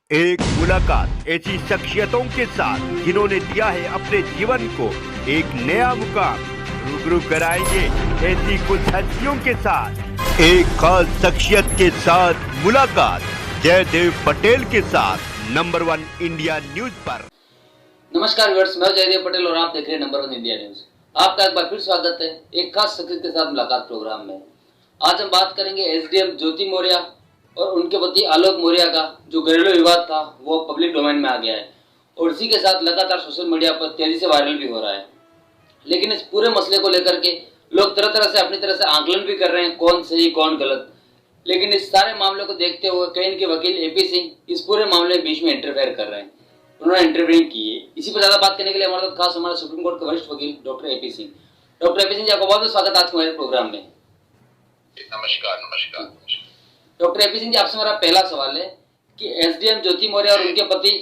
एक मुलाकात ऐसी शख्सियतों के साथ जिन्होंने दिया है अपने जीवन को एक नया मुकाम। रूबरू कराएंगे ऐसी कुछ हस्तियों के साथ एक खास शख्सियत के साथ मुलाकात जयदेव पटेल के साथ नंबर 1 इंडिया न्यूज पर। नमस्कार व्यूअर्स, मैं जयदेव पटेल और आप देख रहे हैं नंबर 1 इंडिया न्यूज। आपका एक बार फिर स्वागत है एक खास शख्सियत के साथ मुलाकात प्रोग्राम में। आज हम बात करेंगे एसडीएम ज्योति मौर्य और उनके पति आलोक मौर्य का जो घरेलू विवाद था वो पब्लिक डोमेन में आ गया है और इसी के साथ लगातार सोशल मीडिया पर तेजी से वायरल भी हो रहा है। लेकिन इस पूरे मसले को लेकर के लोग तरह तरह से अपनी तरह से आकलन भी कर रहे हैं, कौन सही कौन गलत। लेकिन इस सारे मामले को देखते हुए कई इनके वकील एपी सिंह इस पूरे मामले में बीच में इंटरफेयर कर रहे हैं, उन्होंने इंटरव्यू की है। इसी पर ज्यादा बात करने के लिए हमारे साथ खास हमारे सुप्रीम कोर्ट के वरिष्ठ वकील doctor AP Singh. Doctor AP Singh ji, आपका बहुत बहुत स्वागत आज के हमारे प्रोग्राम में। नमस्कार नमस्कार। डॉक्टर एपी सिंह जी, आपसे मेरा पहला सवाल है कि एसडीएम ज्योति मौर्य और उनके पति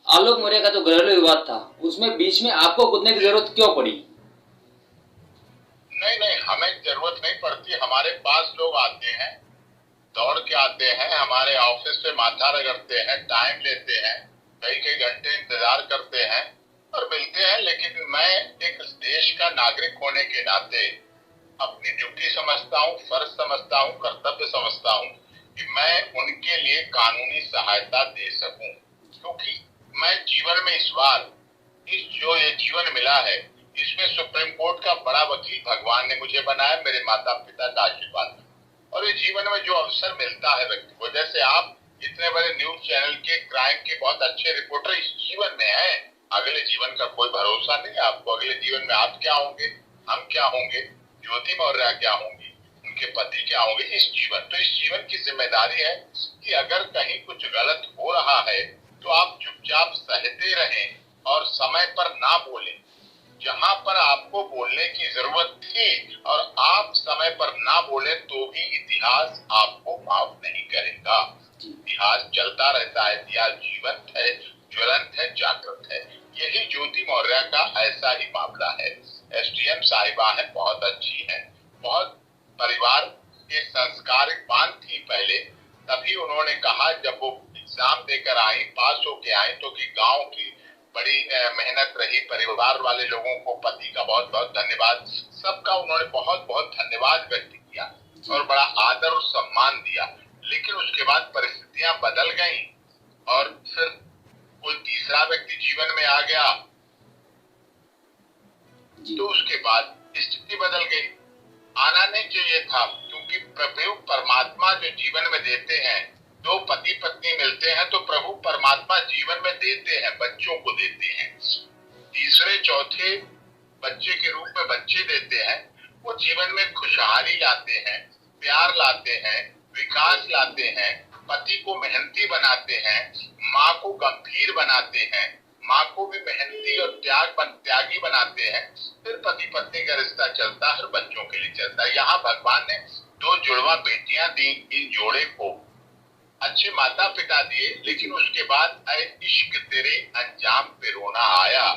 आलोक मौर्य का जो घरेलू विवाद था उसमें बीच में आपको कूदने की जरूरत क्यों पड़ी? नहीं, हमें जरूरत नहीं पड़ती। हमारे पास लोग आते हैं, दौड़ के आते हैं, हमारे ऑफिस पे माथा रगड़ते हैं, टाइम लेते हैं, कई कई घंटे इंतजार करते हैं और मिलते हैं। लेकिन मैं एक देश का नागरिक होने के नाते अपनी ड्यूटी समझता हूँ, फर्ज समझता हूँ, कर्तव्य समझता हूँ कि मैं उनके लिए कानूनी सहायता दे सकूं, क्योंकि मैं जीवन में इस बार जो ये जीवन मिला है इसमें सुप्रीम कोर्ट का बड़ा वकील भगवान ने मुझे बनाया, मेरे माता पिता का आशीर्वाद। और ये जीवन में जो अवसर मिलता है व्यक्ति को, जैसे आप इतने बड़े न्यूज चैनल के क्राइम के बहुत अच्छे रिपोर्टर इस जीवन में हैं, अगले जीवन का कोई भरोसा नहीं आपको। अगले जीवन में आप क्या होंगे, हम क्या होंगे, ज्योति मौर्य क्या होंगी, उनके पति क्या होंगे। इस जीवन की जिम्मेदारी है कि अगर कहीं कुछ गलत हो रहा है तो आप चुपचाप सहते रहें और समय पर ना बोलें। जहां पर आपको बोलने की जरूरत थी और आप समय पर ना बोले तो भी इतिहास आपको माफ नहीं करेगा। इतिहास चलता रहता है, इतिहास जीवंत है, ज्वलंत है, जागृत है। यही ज्योति मौर्य का ऐसा ही मामला है। एसडीएम साहिबा है, बहुत अच्छी है, बहुत परिवार के संस्कारवान थी पहले। तभी उन्होंने कहा जब वो एग्जाम देकर आई, पास होके आई, तो कि गांव की बड़ी मेहनत रही, परिवार वाले लोगों को, पति का बहुत बहुत धन्यवाद, सबका उन्होंने बहुत बहुत धन्यवाद व्यक्त किया और बड़ा आदर और सम्मान दिया। लेकिन उसके बाद परिस्थितियां बदल गई और फिर कोई तीसरा व्यक्ति जीवन में आ गया तो उसके बाद स्थिति बदल गई। आना नहीं चाहिए था, क्योंकि प्रभु परमात्मा जो जीवन में देते हैं, दो पति पत्नी मिलते हैं तो प्रभु परमात्मा जीवन में देते हैं, बच्चों को देते हैं। तीसरे चौथे बच्चे के रूप में बच्चे देते हैं, वो जीवन में खुशहाली लाते हैं, प्यार लाते हैं, विकास लाते हैं, पति को मेहनती बनाते हैं, माँ को गंभीर बनाते हैं, माँ को भी मेहनती और त्यागी बनाते हैं। फिर पति पत्नी का रिश्ता चलता है, बच्चों के लिए चलता है। यहाँ भगवान ने दो जुड़वा बेटियां दी, इन जोड़े को अच्छे माता पिता दिए, लेकिन उसके बाद ऐ इश्क तेरे अंजाम पे रोना आया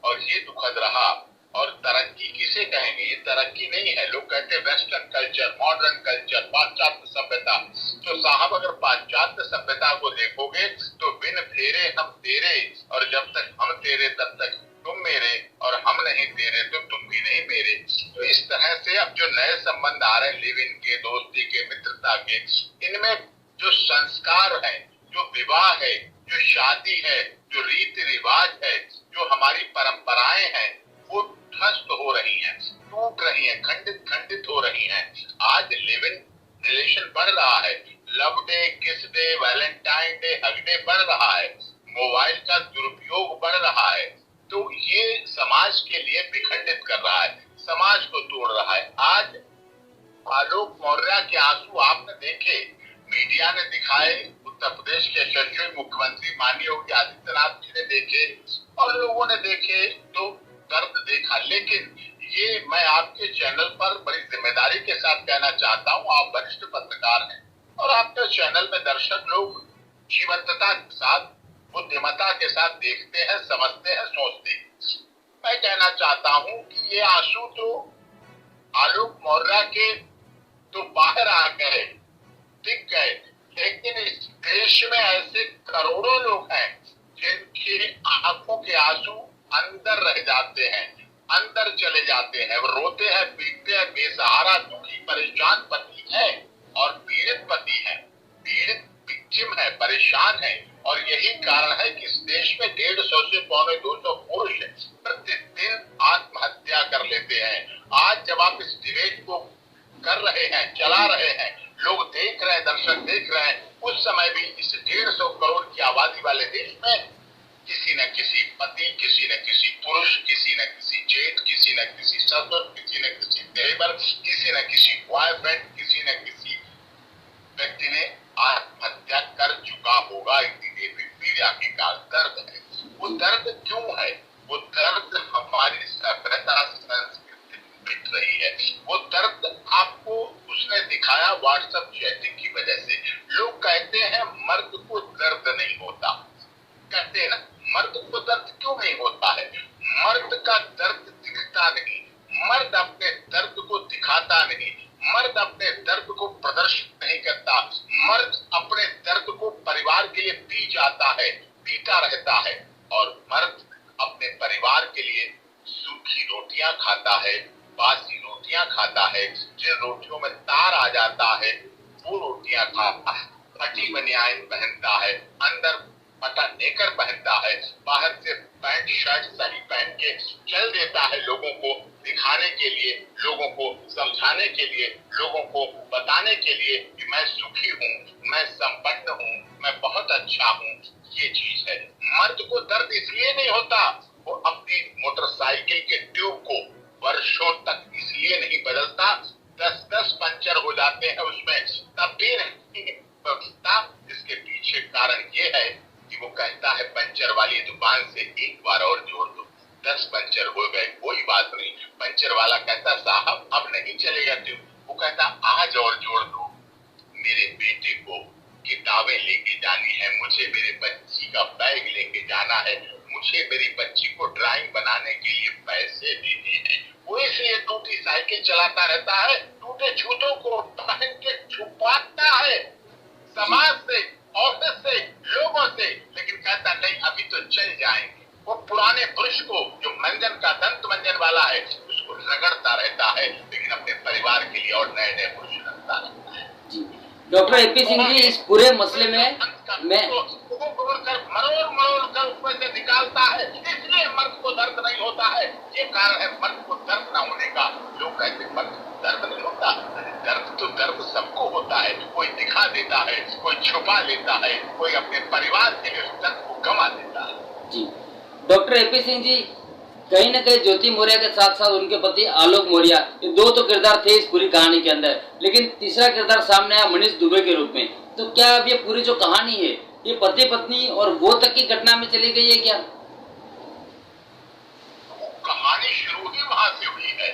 और ये दुखद रहा। और तरक्की किसे कहेंगे, ये तरक्की नहीं है। लोग कहते हैं वेस्टर्न कल्चर, मॉडर्न कल्चर, पाश्चात्य सभ्यता। तो साहब अगर पाश्चात्य सभ्यता को देखोगे तो बिन फेरे हम तेरे, और जब तक हम तेरे तब तक तुम मेरे, और हम नहीं तेरे तो तुम भी नहीं मेरे। तो इस तरह से अब जो नए संबंध आ रहे हैं, लिव इन के, दोस्ती के, मित्रता के, इनमें जो संस्कार है, जो विवाह है, जो शादी है, जो रीति रिवाज है, जो हमारी परंपराएं हैं, वो ध्वस्त हो रही हैं, टूट रही हैं, खंडित हो रही हैं। आज लिव इन रिलेशन बढ़ रहा है, लव डे, किस day, Valentine day, hug day बढ़ रहा है, मोबाइल का दुरुपयोग बढ़ रहा है। तो ये समाज के लिए विखंडित कर रहा है, समाज को तोड़ रहा है। आज आलोक मौर्य के आंसू आपने देखे, मीडिया ने दिखाए, उत्तर प्रदेश के यशस्वी मुख्यमंत्री माननीय योगी आदित्यनाथ जी ने देखे और लोगों ने देखे तो दर्द देखा। लेकिन ये मैं आपके चैनल पर बड़ी जिम्मेदारी के साथ कहना चाहता हूँ, आप वरिष्ठ पत्रकार हैं और आपके चैनल में दर्शक लोग जीवंतता के साथ, बुद्धिमत्ता के साथ देखते हैं, समझते हैं, सोचते हैं। मैं कहना चाहता हूँ कि ये आंसू तो आलोक मौर्य के तो बाहर आ गए, दिख गए, लेकिन इस देश में ऐसे करोड़ों लोग हैं जिनकी आंखों के आंसू अंदर रह जाते हैं, अंदर चले जाते हैं। वो रोते हैं, पीटते हैं, बेसहारा, दुखी, परेशान पति है और पीड़ित पति है, पीड़ित विक्टिम है, परेशान है। और यही कारण है कि इस देश में 150 से 200 पुरुष प्रतिदिन आत्महत्या कर लेते हैं। आज जब आप इस डिबेट को कर रहे हैं, चला रहे हैं, लोग देख रहे हैं, दर्शक देख रहे हैं, उस समय भी इस 150 करोड़ की आबादी वाले देश में किसी न किसी पति, किसी न किसी पुरुष, किसी न किसी जेठ, किसी न किसी ससुर, किसी न किसी देवर, किसी न किसी बॉयफ्रेंड, किसी न किसी व्यक्ति ने आत्महत्या कर चुका होगा। इतनी पीड़ा के कारण दर्द है। वो दर्द क्यों है? वो दर्द हमारी सभ्यता संस्कृति मिट रही है। वो दर्द आपको उसने दिखाया व्हाट्सएप चैटिंग की वजह से। लोग कहते हैं मर्द को दर्द नहीं होता, कहते हैं ना, मर्द को दर्द क्यों नहीं होता है? मर्द का दर्द दिखता नहीं, मर्द अपने दर्द को दिखाता नहीं, मर्द अपने दर्द को प्रदर्शित नहीं करता, मर्द अपने दर्द को परिवार के लिए पी जाता है, पीता रहता है। और मर्द अपने परिवार के लिए सूखी रोटियां खाता है, बासी रोटियां खाता है, जिन रोटियों में तार आ जाता है वो रोटियां खाता है, फटी बनियान पहनता है, अंदर पता नेकर पहनता है, बाहर से पैंट शर्ट सही पहन के चल देता है, लोगों को दिखाने के लिए, लोगों को समझाने के लिए, लोगों को बताने के लिए कि मैं सुखी हूँ, मैं संपन्न हूँ, मैं बहुत अच्छा हूँ। ये चीज है। मर्द को दर्द इसलिए नहीं होता, वो अपनी मोटरसाइकिल के ट्यूब को वर्षों तक इसलिए नहीं बदलता, 10-10 पंचर हो जाते हैं उसमें, तब भी नहीं बदलता। इसके पीछे कारण ये है कि वो कहता है पंचर वाली दुकान से एक बार और जोड़ दो, 10 पंचर हो गए, कोई बात नहीं। पंचर वाला कहता साहब अब नहीं चलेगा ट्यूब, वो कहता आज और जोड़ दो। मेरे बेटे को किताबें लेके जानी है, मुझे मेरे बच्ची का बैग लेके जाना है, मुझे मेरी बच्ची को ड्राइंग बनाने के लिए पैसे देने हैं। वो इसलिए टूटी साइकिल चलाता रहता है, टूटे जूतों को पहन के छुपाता है समाज से, ऑफिस से, लोगों से, लेकिन कहता नहीं अभी तो चल जाएंगे। वो पुराने ब्रश को जो मंजन का दंत मंजन वाला है उसको रगड़ता रहता है, लेकिन अपने परिवार के लिए और नए नए ब्रश रखता रहता है। डॉक्टर एपी सिंह जी, इस पूरे मसले में मैं मरोड़ कर उसमें से निकालता है, इसलिए मर्द को दर्द नहीं होता है। ये कारण है मर्द को दर्द न होने का। लोग कहते हैं मर्द को दर्द नहीं होता, दर्द तो दर्द सबको होता है। कोई दिखा देता है, कोई छुपा लेता है, कोई अपने परिवार के लिए उस दर्द को गंवा देता है। जी डॉक्टर एपी सिंह जी, कहीं न कहीं ज्योति मौर्य के साथ साथ उनके पति आलोक मौर्य, ये दो तो किरदार थे इस पूरी कहानी के अंदर, लेकिन तीसरा किरदार सामने आया मनीष दुबे के रूप में। तो क्या अब ये पूरी जो कहानी है ये पति पत्नी और वो तक की घटना में चली गई है क्या? कहानी शुरू ही वहां से हुई है,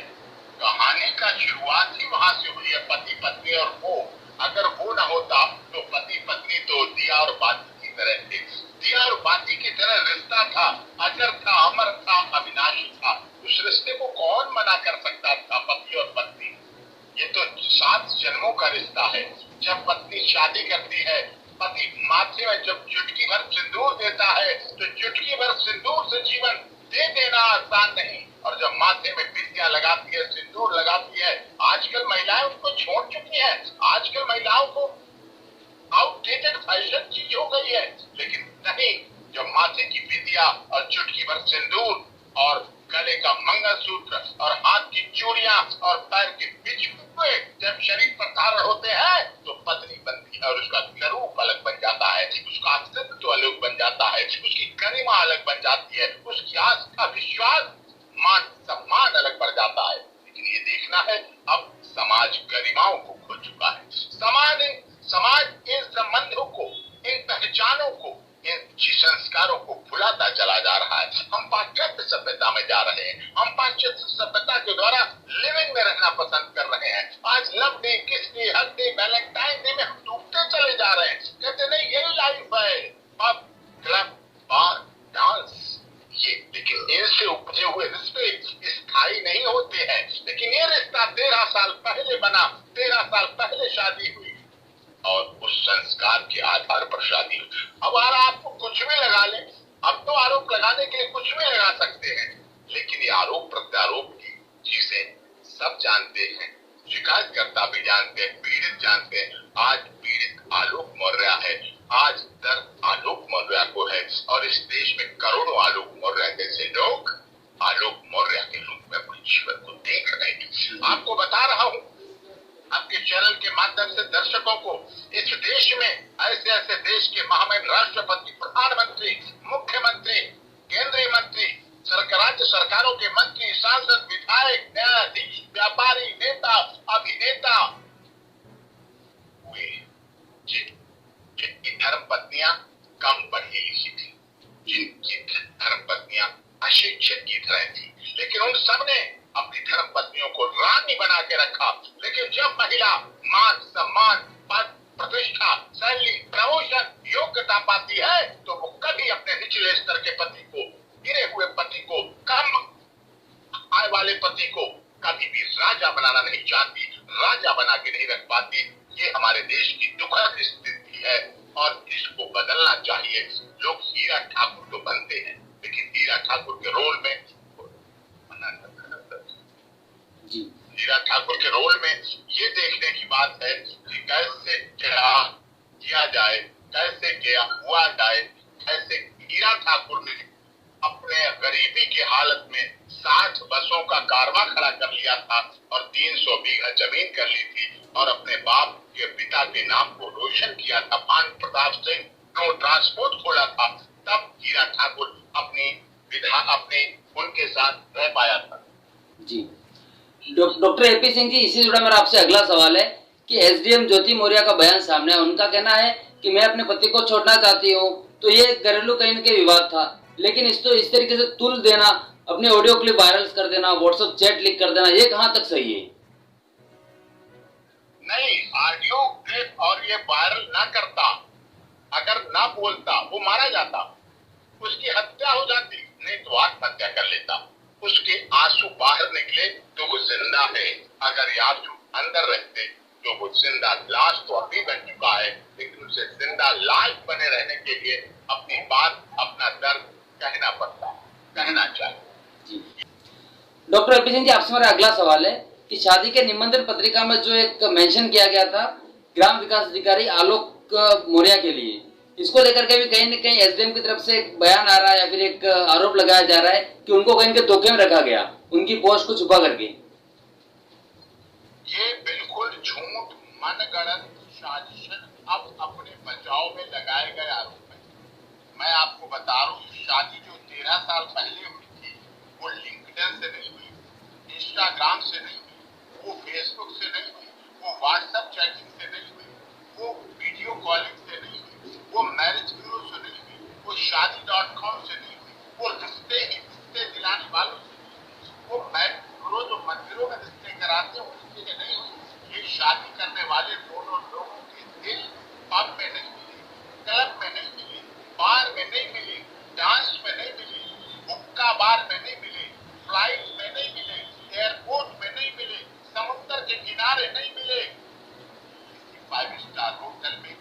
कहानी का शुरुआत ही वहां से हुई है, पति पत्नी और वो। अगर वो ना होता तो पति पत्नी तो दिया और बाती की तरह थे। दिया और बाती की तरह रिश्ता था, अजर था, अमर था, अविनाशी था। उस रिश्ते को कौन मना कर सकता था? पति और पत्नी, ये तो 7 जन्मों का रिश्ता है। जब पत्नी शादी करती है, पति माथे में जब चुटकी भर सिंदूर देता है, तो चुटकी भर सिंदूर से जीवन दे देना आसान नहीं। और जब माथे में बिंदियां लगाती है, सिंदूर लगाती है, आजकल महिलाएं उसको छोड़ चुकी हैं। आजकल महिलाओं को आउटडेटेड फैशन चीज हो गई है, लेकिन नहीं, जब माथे की बिंदिया और चुटकी भर सिंदूर और गले का मंगलसूत्र और हाथ की चूड़ियां और पैर के बीच में जब शरीर पर धारण होते हैं तो पत्नी बनती है और उसका स्वरूप अलग बन जाता है, उसका अस्तित्व अलग बन जाता है, उसकी गरिमा अलग बन जाती है, उसकी आस्था, विश्वास, मान सम्मान अलग बढ़ जाता है। लेकिन ये देखना है अब समाज गरिमाओं को खो चुका है। समाज इन संबंधों को, इन पहचानों को, इन संस्कारों को भुलाता चला जा रहा है। हम पाश्चात्य सभ्यता में जा रहे हैं, हम पाश्चात्य सभ्यता के द्वारा लिविंग में रहना पसंद कर रहे हैं। आज लव डे, किस डे, हर डे, वैलेंटाइन डे में हम डूबते चले जा रहे हैं। कहते नहीं यही लाइफ है, पब, क्लब, बार, डांस, ये। लेकिन इनसे उपजे हुए रिश्ते स्थायी नहीं होते हैं। लेकिन ये रिश्ता 13 साल पहले बना, 13 साल पहले शादी हुई और उस संस्कार देश के महामहिम राष्ट्रपति, प्रधानमंत्री, मुख्यमंत्री, केंद्रीय मंत्री, राज्य सरकारों के मंत्री, सांसद, विधायक, न्यायाधीश, व्यापारी, नेता, अभिनेता हुए जिनकी धर्म पत्नियां कम पढ़ी लिखी थी, जिनकी धर्म पत्नियां अशिक्षित की तरह थी, लेकिन उन सबने अपनी धर्म पत्नियों को रानी बना के रखा। लेकिन जब महिला मान, सम्मान, पद, प्रतिष्ठा, शैली, प्रमोशन, योग्यता पाती है तो वो कभी अपने निचले स्तर के पति को, गिरे हुए पति को, कम आय वाले पति को कभी भी राजा बनाना नहीं चाहती, राजा बना के नहीं रख पाती। ये हमारे देश की दुखद स्थिति है और इसको बदलना चाहिए। लोग हीरा ठाकुर तो बनते हैं, लेकिन हीरा ठाकुर के रोल में हीरा ठाकुर के रोल में ये देखने की बात है कि कैसे क्या किया जाए, कैसे क्या हुआ जाए, कैसे हीरा ठाकुर ने अपने गरीबी की हालत में 60 बसों का कारवां खड़ा कर लिया था और 300 बीघा जमीन कर ली थी और अपने बाप के पिता के नाम को रोशन किया था। भानु प्रताप सिंह नो ट्रांसपोर्ट खोला था, तब हीरा ठाकुर अपने उनके साथ रह पाया था। जी डॉक्टर एपी सिंह जी, इसी जुड़ा मेरा आपसे अगला सवाल है कि एसडीएम ज्योति मौर्य का बयान सामने है। उनका कहना है कि मैं अपने पति को छोड़ना चाहती हूँ, तो ये घरेलू कहीं न कहीं विवाद था, लेकिन इस तरीके से तुल देना, अपने ऑडियो क्लिप वायरल कर देना, व्हाट्सएप चैट लीक कर देना, ये कहाँ तक सही है? नहीं, ऑडियो क्लिप और ये वायरल ना करता, अगर ना बोलता, वो मारा जाता, उसकी हत्या हो जाती, नहीं तो आत्महत्या कर लेता। उसके आंसू बाहर निकले तो वो जिंदा है, अगर ये आंसू अंदर रहते तो वो जिंदा, लाश तो अभी बन चुका है, लेकिन उसे जिंदा लाश बने रहने के लिए अपनी बात, अपना दर्द कहना पड़ता, कहना चाहिए। डॉक्टर एपी सिंह जी, आपसे मेरा अगला सवाल है कि शादी के निमंत्रण पत्रिका में जो एक मेंशन किया गया था ग्राम विकास अधिकारी आलोक मौर्य के लिए, इसको लेकर के भी कहीं न कहीं एसडीएम की तरफ से एक बयान आ रहा है या फिर एक आरोप लगाया जा रहा है कि उनको कहीं के धोखे में रखा गया, उनकी पोस्ट को छुपा करके। ये बिल्कुल झूठ, मनगढ़ंत साजिश अब अपने बचाव में लगाए गए आरोप है। मैं आपको बता रहा हूँ, शादी जो 13 साल पहले हुई थी, वो लिंक्डइन से नहीं हुई, इंस्टाग्राम से नहीं हुई, वो फेसबुक से नहीं हुई, वो व्हाट्सएप चैटिंग से नहीं हुई, वो वीडियो कॉलिंग से नहीं हुई, वो मैरिज ब्यूरो से नहीं हुई, वो शादी.com से नहीं हुई, वो रिश्ते दिलाने वालों से नहीं हुई, वो मैरिज ब्यूरो जो मंदिरों में रिश्ते कराते हैं उनसे नहीं हुई। ये शादी करने वाले दोनों लोगों के दिल पब में नहीं मिले, क्लब में नहीं मिले, बार में नहीं मिले, डांस में नहीं मिले, हुक्का बार में नहीं मिले, फ्लाइट में नहीं मिले, एयरपोर्ट में नहीं मिले, समुद्र के किनारे नहीं मिले, किसी 5 स्टार होटल में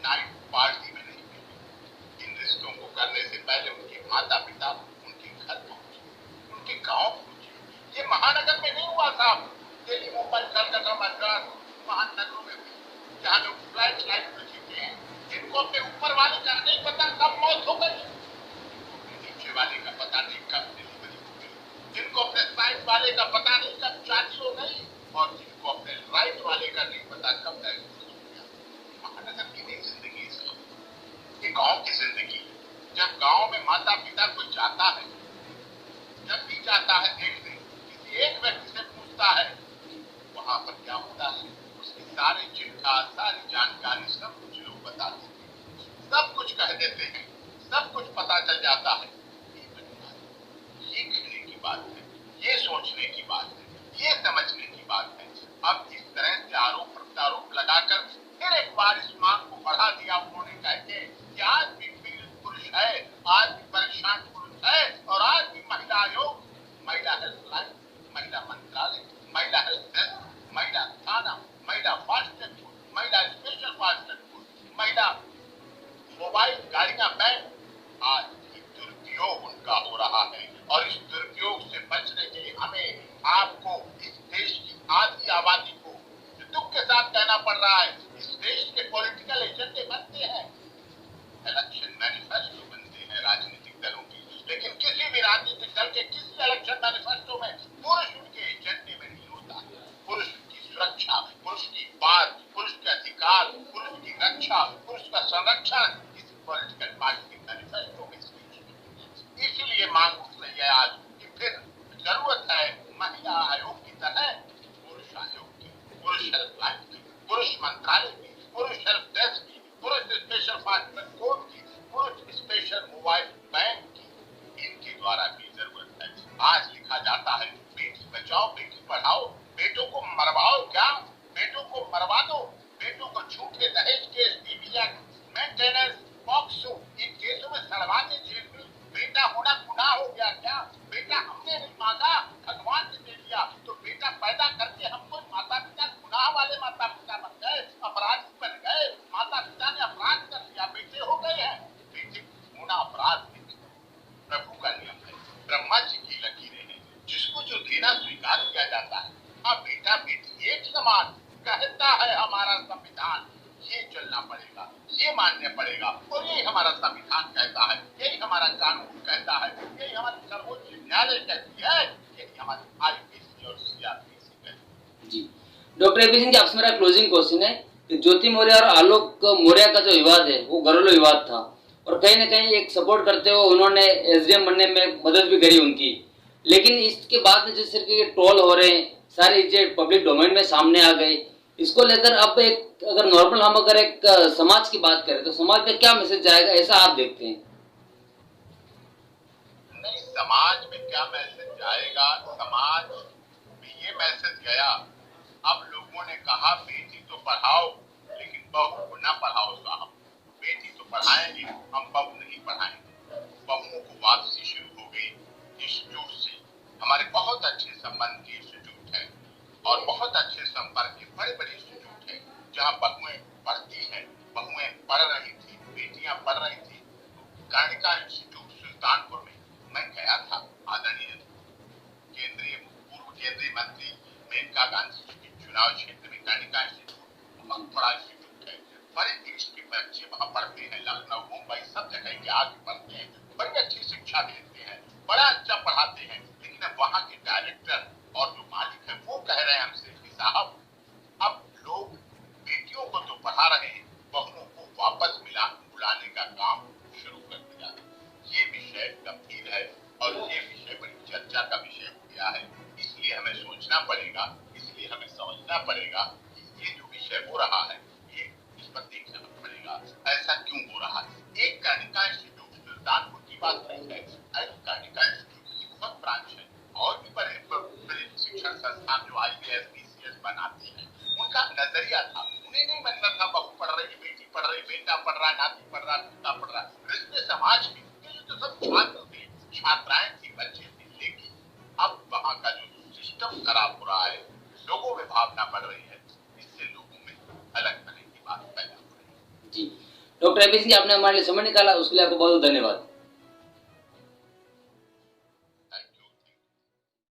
नाइट पार्टी में नहीं मिले। इन रिश्तों को करने से पहले उनके माता पिता उनके घर पहुंचे, उनके गांव पहुंचे। ये महानगर में नहीं हुआ साहब, दिल्ली, मुंबई, कलकत्ता, मद्रास, महानगरों में भी, जहाँ लोग फ्लाइट में जीते हैं, जिनको अपने ऊपर वाले का नहीं पता कब मौत हो गई, नीचे वाले का पता नहीं कब डिलीवरी हो गई, जिनको अपने साइड वाले का पता नहीं कब शादी हो गई, और जिनको अपने राइट वाले का नहीं पता कब डायवोर्स हो गया। महानगर की नहीं जिंदगी इसकी, ये गांव की जिंदगी। जब गांव में माता पिता कोई जाता है, जब भी जाता है देखने, किसी एक व्यक्ति से पूछता है वहां पर क्या होता है, उसकी सारी चिंता, सारी जानकारी सब कुछ लोग बताते हैं, सब कुछ कह देते हैं, सब कुछ पता चल जाता है। ये कहने की बात है, ये सोचने की बात है, ये समझने की बात है। अब इस तरह से आरोप प्रत्यारोप लगाकर फिर एक बार इस मांग को बढ़ा दिया उन्होंने, कहते कि आज भी पीड़ित पुरुष है, आज भी परेशान पुरुष है, और आज भी महिला आयोग, महिला हेल्पलाइन, महिला मंत्रालय, महिला हेल्प डेस्क, महिला थाना, महिला फास्ट ट्रैक कोर्ट, महिला स्पेशल फास्ट ट्रैक कोर्ट, महिला मोबाइल गाड़ियां बैन, आज दुरुपयोग उनका हो रहा है। और इस दुरुपयोग से बचने के लिए हमें, आपको, इस देश की आधी आबादी को दुख के साथ कहना पड़ रहा है, इस देश के पॉलिटिकल एजेंडे बनते हैं, इलेक्शन मैनिफेस्टो बनते हैं राजनीतिक दलों की, लेकिन किसी भी राजनीतिक दल के किसी इलेक्शन मैनिफेस्टो में पुरुष उनके एजेंडे में नहीं होता है। पुरुष की सुरक्षा, पुरुष की बात, पुरुष के अधिकार, पुरुष की रक्षा, पुरुष का संरक्षण पॉलिटिकल पार्टी के मैनिफेस्टो में स्पीच की। इसीलिए मांग उठ रही है आज कि फिर जरूरत है महिला आयोग की तरह पुरुष आयोग की, पुरुष हेल्पलाइन की, पुरुष मंत्रालय की, पुरुष हेल्प डेस्क की, पुरुष स्पेशल पार्टमेंट कोर्ट की, पुरुष स्पेशल मोबाइल बैंक की, इनके द्वारा भी जरूरत है। आज लिखा जाता है बेटी बचाओ बेटी पढ़ाओ, बेटों को मरवाओ क्या, बेटों को मरवा दो, बेटों को झूठे दहेज केस, DBA, मेंटेनेंस, पॉक्सो, इन केसों में सड़वा दे जेल में। बेटा होना गुनाह हो गया क्या, बेटा हमने नहीं मांगा भगवान ने दे दिया, तो बेटा पैदा करके हमको माता पिता गुनाह वाले माता पिता बन गए, अपराधी बन गए, माता पिता ने अपराध कर दिया, बेटे हो गए हैं। बेटे होना अपराध नहीं, प्रभु का नियम है, ब्रह्मा जी की लकीरें हैं, जिसको जो देना स्वीकार किया जाता है। हाँ, बेटा बेटी एक समान कहता है हमारा संविधान, ये चलना पड़ेगा, ये मानना पड़ेगा, और यही हमारा संविधान कहता है, यही हमारा कानून कहता है, यही हमारी सर्वोच्च न्यायालय कहती है, यही हमारी IPC और CRPC कहती है। जी डॉक्टर एपी सिंह जी, आपसे मेरा क्लोजिंग क्वेश्चन है कि ज्योति मौर्य और आलोक मौर्य का जो विवाद है वो घरेलू विवाद था, और कहीं ना कहीं एक सपोर्ट करते हुए उन्होंने SDM बनने में मदद भी करी उनकी, लेकिन इसके बाद में जिस तरीके के ट्रोल हो रहे हैं, सारी चीजें पब्लिक डोमेन में सामने आ गई, इसको लेकर अब एक अगर नॉर्मल हम अगर एक समाज की बात करें तो समाज का क्या मैसेज जाएगा, ऐसा आप देखते हैं? नहीं, समाज में क्या मैसेज जाएगा, समाज में ये मैसेज गया। अब लोगों ने कहा बेटी तो पढ़ाओ लेकिन बहू को ना पढ़ाओ साहब, बेटी तो पढ़ाएंगे हम बहू नहीं पढ़ाएंगे। बहुओं को वापसी शुरू हो गई इंस्टीट्यूट से, हमारे बहुत अच्छे संबंध के इंस्टीट्यूट है और बहुत अच्छे संपर्क के बड़े बड़े इंस्टीट्यूट है, जहाँ बहुएं पढ़ती हैं, बहुएं पढ़ रही थी, बेटियां पढ़ रही थी। कर्णिका इंस्टीट्यूट सुल्तानपुर में मैं गया था, आदरणीय पूर्व केंद्रीय मंत्री मेनका गांधी जी के चुनाव क्षेत्र में कर्णिका इंस्टीट्यूट बहुत बड़ा इंस्टीट्यूट है, बड़े देश के बच्चे वहाँ पढ़ते हैं, लखनऊ मुंबई सब जगह के आगे पढ़ते हैं, बड़ी अच्छी शिक्षा देते हैं, बड़ा अच्छा पढ़ाते हैं। लेकिन अब वहाँ के डायरेक्टर और जो मालिक है वो कह रहे हैं हमसे कि साहब अब लोग बेटियों को तो पढ़ा रहे हैं, बहुओं को वापस बुलाने का काम शुरू कर दिया। ये विषय गंभीर है और ये विषय बड़ी चर्चा का विषय हो गया है, इसलिए हमें सोचना पड़ेगा, इसलिए हमें समझना पड़ेगा कि ये जो विषय हो रहा है ये इस पर देखना पड़ेगा, ऐसा क्यों हो रहा है। एक कर्णिका इंस्टीट्यूट सुल्तानपुर की बात नहीं है, कर्णिका इंस्टीट्यूट की बहुत ब्रांच है और भी बड़े शिक्षण संस्थान जो IAS PCS बनाते हैं, उनका नजरिया था, उन्हें नहीं मतलब था बहू पढ़ रही, बेटी पढ़ रही, बेटा पढ़ रहा, नाती पढ़ रहा, पिता पढ़ रहा, रिश्ते समाज में ये तो सब छात्र थे, छात्राएं थी, बच्चे थे। लेकिन अब वहाँ का जो सिस्टम खराब हो रहा है, लोगों में भावना बढ़ रही है, इससे लोगों में अलग तरह की बात पैदा हो रही है। जी डॉक्टर एपी सिंह जी, आपने हमारे लिए समय निकाला, उसके लिए आपको बहुत धन्यवाद।